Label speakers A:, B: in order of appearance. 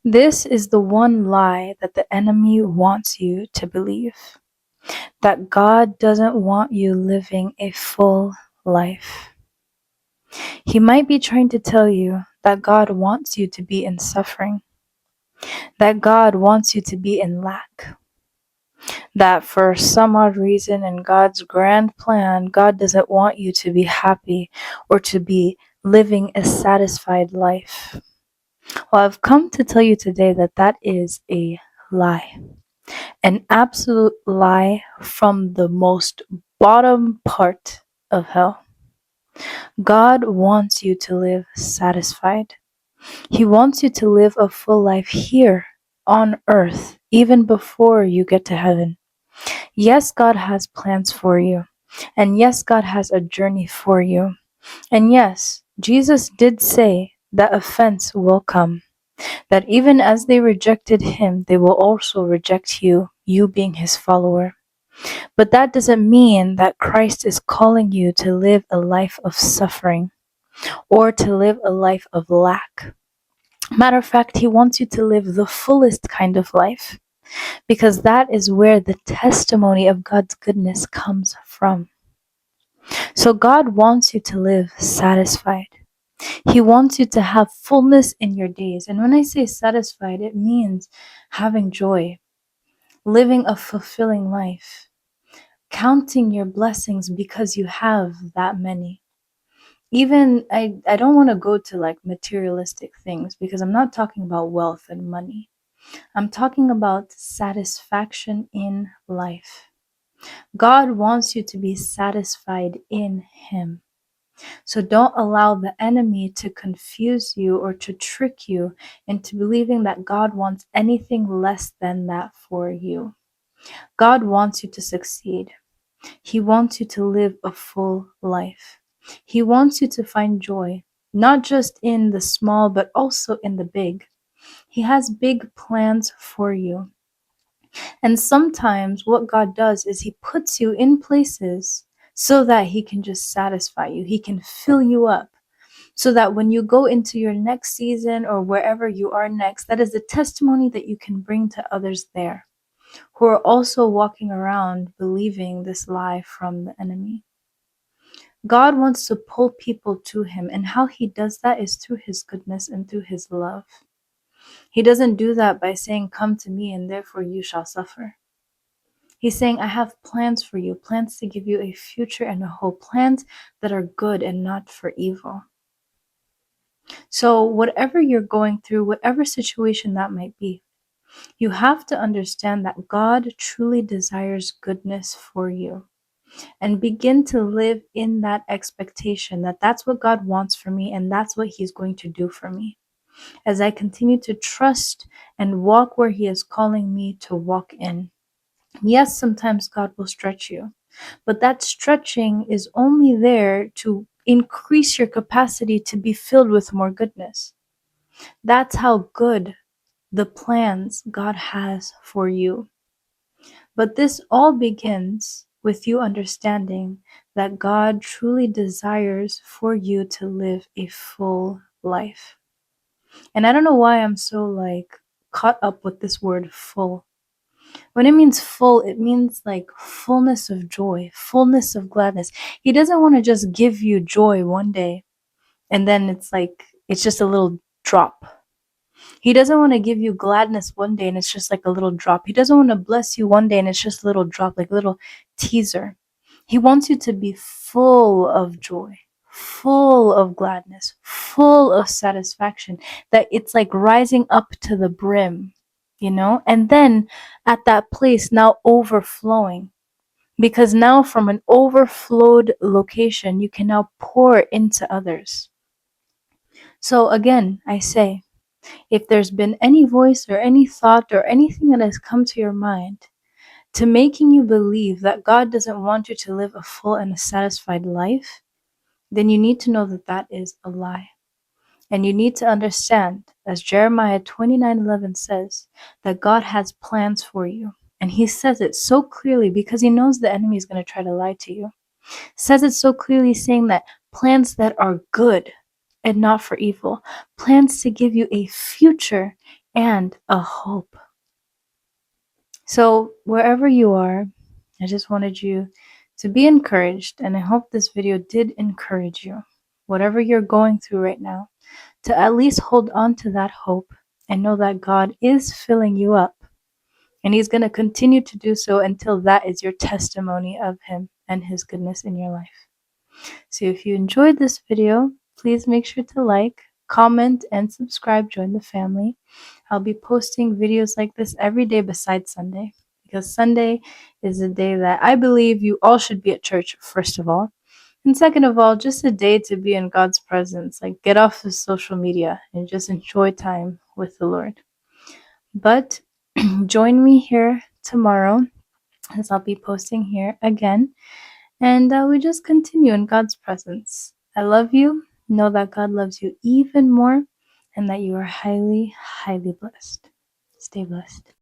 A: This is the one lie that the enemy wants you to believe, that God doesn't want you living a full life. He might be trying to tell you that God wants you to be in suffering, that God wants you to be in lack, that for some odd reason in God's grand plan, God doesn't want you to be happy or to be living a satisfied life. Well, I've come to tell you today that that is a lie, an absolute lie from the most bottom part of hell. God wants you to live satisfied. He wants you to live a full life here on earth, even before you get to heaven. Yes, God has plans for you. And yes, God has a journey for you. And yes, Jesus did say that offense will come, that even as they rejected him, they will also reject you, you being his follower. But that doesn't mean that Christ is calling you to live a life of suffering or to live a life of lack. Matter of fact, he wants you to live the fullest kind of life, because that is where the testimony of God's goodness comes from. So God wants you to live satisfied. He wants you to have fullness in your days. And when I say satisfied, it means having joy, living a fulfilling life, counting your blessings because you have that many. Even I don't want to go to like materialistic things, because I'm not talking about wealth and money. I'm talking about satisfaction in life. God wants you to be satisfied in him. So don't allow the enemy to confuse you or to trick you into believing that God wants anything less than that for you. God wants you to succeed. He wants you to live a full life. He wants you to find joy, not just in the small, but also in the big. He has big plans for you. And sometimes what God does is he puts you in places so that he can just satisfy you. He can fill you up so that when you go into your next season or wherever you are next, that is a testimony that you can bring to others there who are also walking around believing this lie from the enemy. God wants to pull people to him, and how he does that is through his goodness and through his love. He doesn't do that by saying, "Come to me and therefore you shall suffer." He's saying, "I have plans for you, plans to give you a future and a hope, plans that are good and not for evil." So whatever you're going through, whatever situation that might be, you have to understand that God truly desires goodness for you, and begin to live in that expectation that that's what God wants for me and that's what he's going to do for me. As I continue to trust and walk where he is calling me to walk in. Yes, sometimes God will stretch you, but that stretching is only there to increase your capacity to be filled with more goodness. That's how good the plans God has for you. But this all begins with you understanding that God truly desires for you to live a full life. And I don't know why I'm so like caught up with this word full. When it means full, it means like fullness of joy, fullness of gladness. He doesn't want to just give you joy one day and then it's like, it's just a little drop. He doesn't want to give you gladness one day and it's just like a little drop. He doesn't want to bless you one day and it's just a little drop, like a little teaser. He wants you to be full of joy, full of gladness, full of satisfaction, that it's like rising up to the brim, you know? And then at that place, now overflowing. Because now from an overflowed location, you can now pour into others. So again, I say, if there's been any voice or any thought or anything that has come to your mind to making you believe that God doesn't want you to live a full and a satisfied life, then you need to know that that is a lie. And you need to understand, as Jeremiah 29:11 says, that God has plans for you. And he says it so clearly because he knows the enemy is going to try to lie to you. Says it so clearly, saying that plans that are good and not for evil, plans to give you a future and a hope. So, wherever you are, I just wanted you to be encouraged, and I hope this video did encourage you. Whatever you're going through right now, to at least hold on to that hope and know that God is filling you up, and He's going to continue to do so until that is your testimony of Him and His goodness in your life. So, if you enjoyed this video, please make sure to like, comment, and subscribe. Join the family. I'll be posting videos like this every day besides Sunday, because Sunday is a day that I believe you all should be at church, first of all. And second of all, just a day to be in God's presence. Like, get off of social media and just enjoy time with the Lord. But join me here tomorrow, as I'll be posting here again. And we just continue in God's presence. I love you. Know that God loves you even more, and that you are highly, highly blessed. Stay blessed.